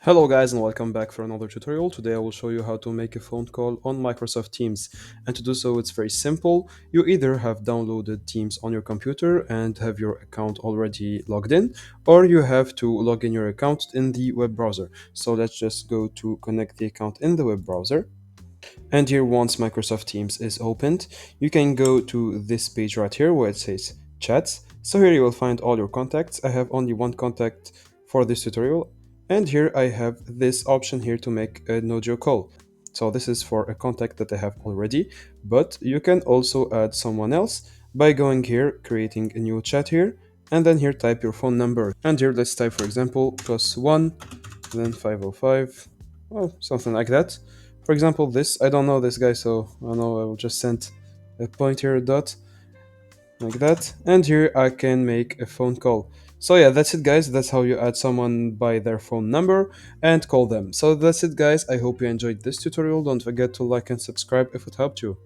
Hello guys and welcome back for another tutorial. Today I will show you how to make a phone call on Microsoft Teams. And to do so it's very simple. You either have downloaded Teams on your computer and have your account already logged in, or you have to log in your account in the web browser. So let's just go to connect the account in the web browser. And here, once Microsoft Teams is opened, you can go to this page right here where it says chats. So here you will find all your contacts. I have only one contact for this tutorial. And here I have this option here to make an audio call. So this is for a contact that I have already, but you can also add someone else by going here, creating a new chat here, and then here type your phone number. And here let's type, for example, +1, then 505, oh, something like that. For example, this, I don't know this guy, so I know I will just send a pointer dot like that, and here I can make a phone call. So yeah, that's it guys, that's how you add someone by their phone number and call them. So that's it guys, I hope you enjoyed this tutorial. Don't forget to like and subscribe if it helped you.